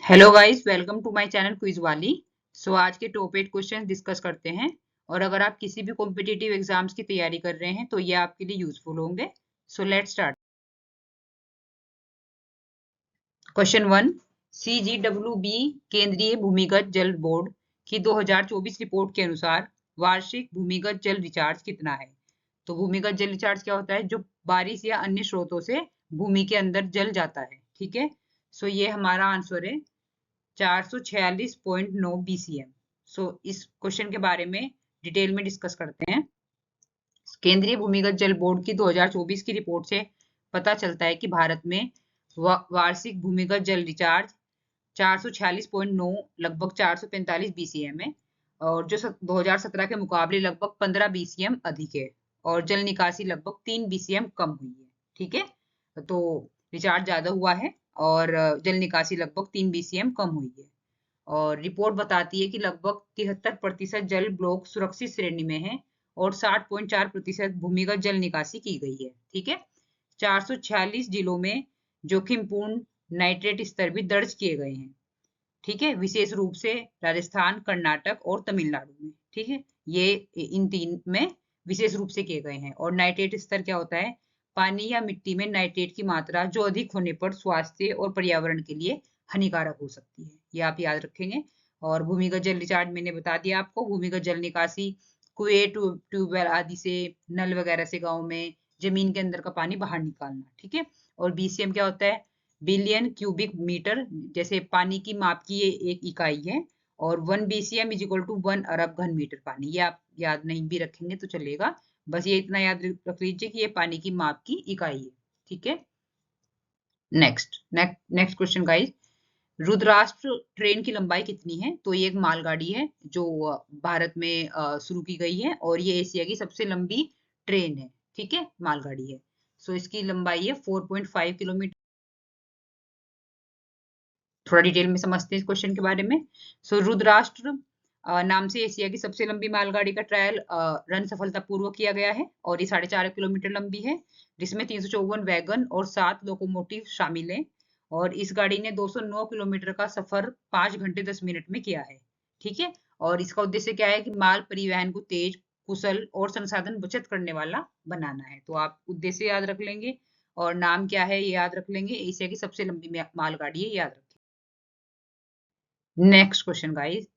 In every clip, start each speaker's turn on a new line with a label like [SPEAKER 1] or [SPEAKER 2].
[SPEAKER 1] Hello guys, welcome to my channel quiz वाली। आज के टॉप 8 क्वेश्चन डिस्कस करते हैं। और अगर आप किसी भी कॉम्पिटिटिव एग्जाम्स की तैयारी कर रहे हैं तो ये आपके लिए यूजफुल होंगे। Let's start. क्वेश्चन 1। CGWB केंद्रीय भूमिगत जल बोर्ड की 2024 रिपोर्ट के अनुसार वार्षिक भूमिगत जल रिचार्ज कितना है? तो भूमिगत जल रिचार्ज क्या होता है? जो बारिश या अन्य स्रोतों से भूमि के अंदर जल जाता है। ठीक है, ये हमारा आंसर है 446.9 BCM। इस क्वेश्चन के बारे में डिटेल में डिस्कस करते हैं। केंद्रीय भूमिगत जल बोर्ड की 2024 की रिपोर्ट से पता चलता है कि भारत में वार्षिक भूमिगत जल रिचार्ज 446.9 लगभग 445 BCM है, और जो 2017 के मुकाबले लगभग 15 BCM अधिक है, और जल निकासी लगभग 3 BCM कम हुई है। ठीक है, तो रिचार्ज ज्यादा हुआ है और जल निकासी लगभग 3 BCM कम हुई है। और रिपोर्ट बताती है कि लगभग 73% जल ब्लॉक सुरक्षित श्रेणी में है और 60.4% भूमिगत जल निकासी की गई है। ठीक है, 446 जिलों में जोखिमपूर्ण नाइट्रेट स्तर भी दर्ज किए गए हैं। ठीक है, विशेष रूप से राजस्थान, कर्नाटक और तमिलनाडु में। ठीक है, ये इन तीन में विशेष रूप से किए गए हैं। और नाइट्रेट स्तर क्या होता है? पानी या मिट्टी में नाइट्रेट की मात्रा जो अधिक होने पर स्वास्थ्य और पर्यावरण के लिए हानिकारक हो सकती है, ये आप याद रखेंगे। और भूमिगत जल रिचार्ज मैंने बता दिया आपको। भूमिगत जल निकासी कुएं, ट्यूबवेल आदि से, नल वगैरह से गाँव में जमीन के अंदर का पानी बाहर निकालना। ठीक है, और BCM क्या होता है? बिलियन क्यूबिक मीटर, जैसे पानी की माप की ये एक इकाई है। और 1 BCM इज इक्वल टू 1 अरब घन मीटर पानी। ये आप याद नहीं भी रखेंगे तो चलेगा, बस ये इतना याद रख लीजिए कि ये पानी की माप की इकाई है। ठीक है, नेक्स्ट क्वेश्चन गाइस। रुद्राष्ट्र ट्रेन की लंबाई कितनी है? तो ये एक मालगाड़ी है जो भारत में शुरू की गई है, और ये एशिया की सबसे लंबी ट्रेन है। ठीक है, मालगाड़ी है। इसकी लंबाई है 4.5 किलोमीटर। थोड़ा डिटेल में समझते हैं इस क्वेश्चन के बारे में। रुद्राष्ट्र नाम से एशिया की सबसे लंबी मालगाड़ी का ट्रायल रन सफलतापूर्वक किया गया है, और ये 4.5 किलोमीटर लंबी है, जिसमें 354 वैगन और 7 लोकोमोटिव शामिल हैं। और इस गाड़ी ने 209 किलोमीटर का सफर 5 घंटे 10 मिनट में किया है। ठीक है, और इसका उद्देश्य क्या है कि माल परिवहन को तेज, कुशल और संसाधन बचत करने वाला बनाना है। तो आप उद्देश्य याद रख लेंगे, और नाम क्या है ये याद रख लेंगे। एशिया की सबसे लंबी मालगाड़ी है, याद रखें। Next question guys.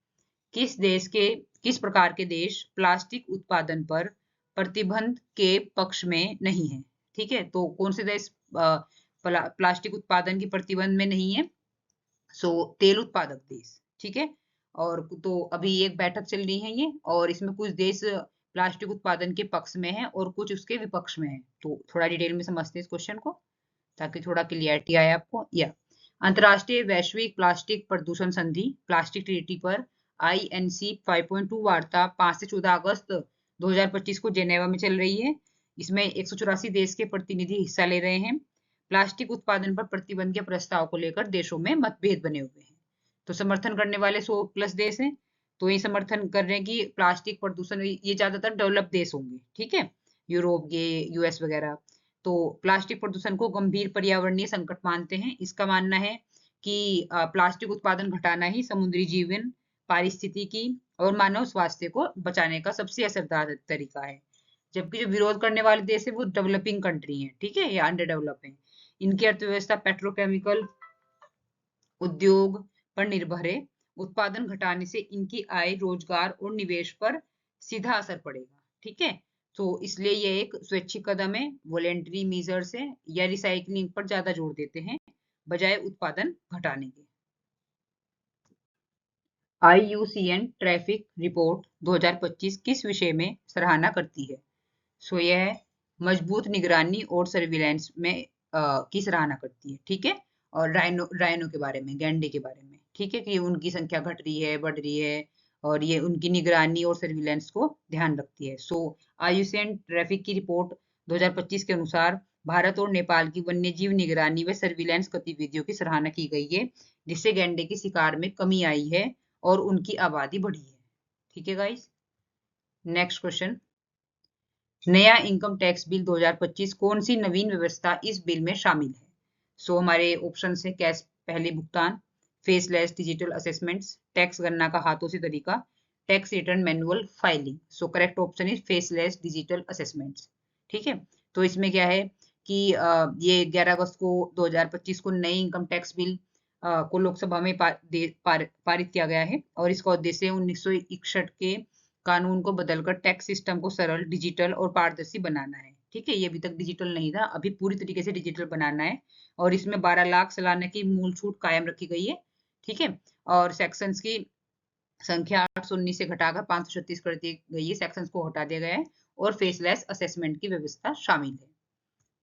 [SPEAKER 1] किस प्रकार के देश प्लास्टिक उत्पादन पर प्रतिबंध के पक्ष में नहीं है? ठीक है, तो कौन से देश प्लास्टिक उत्पादन की प्रतिबंध में नहीं है? तेल उत्पादक देश। ठीक है, और तो अभी एक बैठक चल रही है ये, और इसमें कुछ देश प्लास्टिक उत्पादन के पक्ष में है और कुछ उसके विपक्ष में है। तो थोड़ा डिटेल में समझते हैं इस क्वेश्चन को, ताकि थोड़ा क्लियरिटी आए आपको। या अंतरराष्ट्रीय वैश्विक प्लास्टिक प्रदूषण संधि प्लास्टिक ट्रीटी पर INC 5.2 वार्ता 5 से 14 अगस्त 2025 को जेनेवा में चल रही है। इसमें 184 देश के प्रतिनिधि हिस्सा ले रहे हैं। प्लास्टिक उत्पादन पर प्रतिबंध के प्रस्ताव को लेकर देशों में मतभेद बने हुए हैं। तो समर्थन करने वाले 100+ देश हैं। तो ये समर्थन कर रहे हैं कि प्लास्टिक प्रदूषण, ये ज्यादातर डेवलप देश होंगे। ठीक है, यूरोप के, US वगैरह, तो प्लास्टिक प्रदूषण को गंभीर पर्यावरणीय संकट मानते हैं। इसका मानना है कि प्लास्टिक उत्पादन घटाना ही समुद्री जीवन, पारिस्थितिकी और मानव स्वास्थ्य को बचाने का सबसे असरदार तरीका है। जबकि जो विरोध करने वाले देश है वो डेवलपिंग कंट्री हैं। ठीक है, या अंडर डेवलप है। इनकी अर्थव्यवस्था पेट्रोकेमिकल उद्योग पर निर्भर है। उत्पादन घटाने से इनकी आय, रोजगार और निवेश पर सीधा असर पड़ेगा। ठीक है, तो इसलिए ये एक स्वैच्छिक कदम है, वॉलेंटरी मेजर्स है, या रिसाइकलिंग पर ज्यादा जोर देते हैं बजाय उत्पादन घटाने के। IUCN ट्रैफिक रिपोर्ट 2025 किस विषय में सराहना करती है? यह मजबूत निगरानी और सर्विलांस में की सराहना करती है। ठीक है, और राइनो के बारे में, गैंडे के बारे में। ठीक है, कि उनकी संख्या घट रही है, बढ़ रही है, और ये उनकी निगरानी और सर्विलांस को ध्यान रखती है। IUCN ट्रैफिक की रिपोर्ट 2025 के अनुसार भारत और नेपाल की वन्यजीव निगरानी व सर्विलांस गतिविधियों की सराहना की गई है, जिससे गैंडे के शिकार में कमी आई है और उनकी आबादी बढ़ी है। ठीक है गाइस, नेक्स्ट क्वेश्चन। नया इनकम टैक्स बिल 2025 कौन सी नवीन व्यवस्था इस बिल में शामिल है? हमारे ऑप्शन है कैश पहले भुगतान, फेसलेस डिजिटल असेसमेंट्स, टैक्स गणना का हाथों से तरीका, tax return manual filing. So correct option is faceless digital assessments. ठीक है, तो इसमें क्या है कि ये 11 अगस्त को 2025 को नई इनकम टैक्स बिल को लोकसभा में पारित किया गया है और इसका उद्देश्य 1961 के कानून को बदलकर टैक्स सिस्टम को सरल, डिजिटल और पारदर्शी बनाना है। ठीक है, ये अभी तक डिजिटल नहीं था, अभी पूरी तरीके से डिजिटल बनाना है और इसमें 12 लाख सालाना की मूल छूट कायम रखी गई है। ठीक है, और सेक्शंस की संख्या 819 से घटाकर 536 कर दी गई है, सेक्शंस को हटा दिया गया है और फेसलेस असेसमेंट की व्यवस्था शामिल है।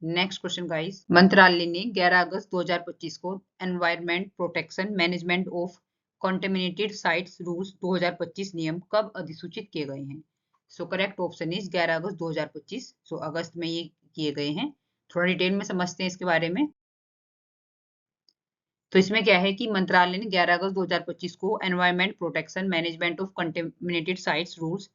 [SPEAKER 1] नेक्स्ट क्वेश्चन गाइस, मंत्रालय ने 11 अगस्त 2025 को environment protection management of contaminated sites rules 2025 नियम कब अधिसूचित किए गए हैं? सो करेक्ट ऑप्शन इज 11 अगस्त 2025। सो अगस्त में ये किए गए हैं। थोड़ा डिटेल में समझते हैं इसके बारे में। तो इसमें क्या है कि मंत्रालय ने 11 अगस्त 2025 को environment protection management of contaminated sites rules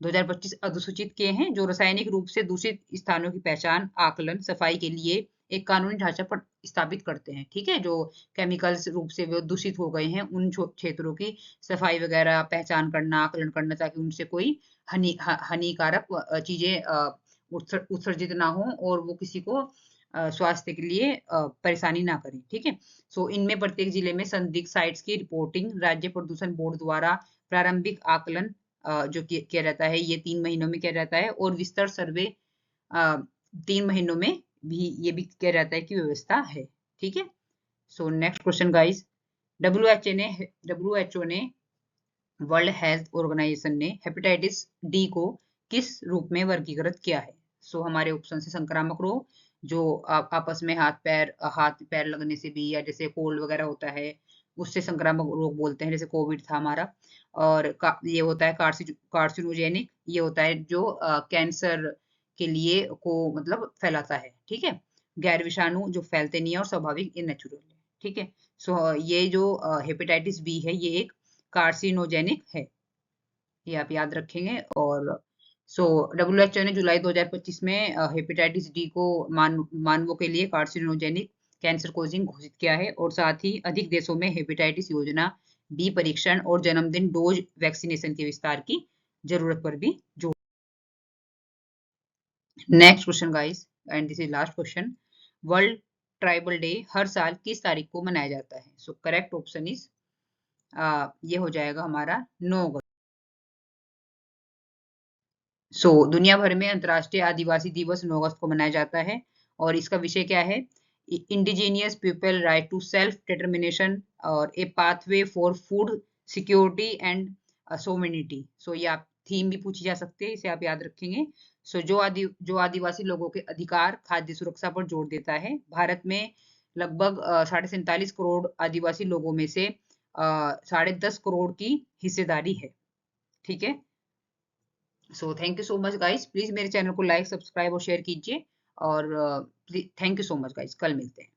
[SPEAKER 1] 2025 अधिसूचित किए हैं, जो रासायनिक रूप से दूषित स्थानों की पहचान, आकलन, सफाई के लिए एक कानूनी ढांचा पर स्थापित करते हैं। ठीक है, जो केमिकल्स रूप से वो दूषित हो गए हैं उन क्षेत्रों की सफाई वगैरह पहचान करना, आकलन करना, ताकि उनसे कोई हानिकारक चीजें उत्सर्जित ना हो और वो किसी को स्वास्थ्य के लिए परेशानी ना करें। ठीक है, सो इनमें प्रत्येक जिले में संदिग्ध साइट्स की रिपोर्टिंग राज्य प्रदूषण बोर्ड द्वारा प्रारंभिक आकलन जो किया जाता है, ये 3 महीनों में किया जाता है और विस्तार सर्वे 3 महीनों में भी ये भी किया जाता है की व्यवस्था है। ठीक है, so next question guys, WHO ने वर्ल्ड हेल्थ ऑर्गेनाइजेशन ने हेपेटाइटिस डी को किस रूप में वर्गीकृत किया है? सो हमारे ऑप्शन से संक्रामक रोग, जो आपस में हाथ पैर लगने से भी, या जैसे कोल्ड वगैरह होता है उससे संक्रामक रोग बोलते हैं, जैसे कोविड था हमारा। और ये होता है कार्सिनोजेनिक, ये होता है जो कैंसर के लिए को मतलब फैलाता है। ठीक है, गैर विषाणु जो फैलते नहीं है और स्वाभाविक, ये नेचुरल है। ठीक है, सो ये जो हेपेटाइटिस बी है ये एक कार्सिनोजेनिक है, ये आप याद रखेंगे। और सो डब्ल्यूएचओ ने जुलाई 2025 में हेपेटाइटिस डी को मानवों के लिए कार्सिनोजेनिक कैंसर कोजिंग घोषित किया है और साथ ही अधिक देशों में हेपेटाइटिस योजना, बी परीक्षण और जन्मदिन डोज वैक्सीनेशन के विस्तार की जरूरत पर भी जोर। Next question guys, and this is last question, World Tribal Day हर साल किस तारीख को मनाया जाता है? सो करेक्ट ऑप्शन इज ये हो जाएगा हमारा 9 अगस्त। दुनिया भर में अंतर्राष्ट्रीय आदिवासी दिवस 9 अगस्त को मनाया जाता है और इसका विषय क्या है? Indigenous peoples right to self determination और a pathway for food security and sovereignty. ये आप थीम भी पूछी जा सकती है, इसे आप याद रखेंगे। जो आदिवासी लोगों के अधिकार, खाद्य सुरक्षा पर जोर देता है। भारत में लगभग 47.5 करोड़ आदिवासी लोगों में से 10.5 करोड़ की हिस्सेदारी है। ठीक है, so thank you so much guys, please मेरे चैनल को लाइक, सब्सक्राइब और शेयर कीजिए और thank you so much guys, कल मिलते हैं।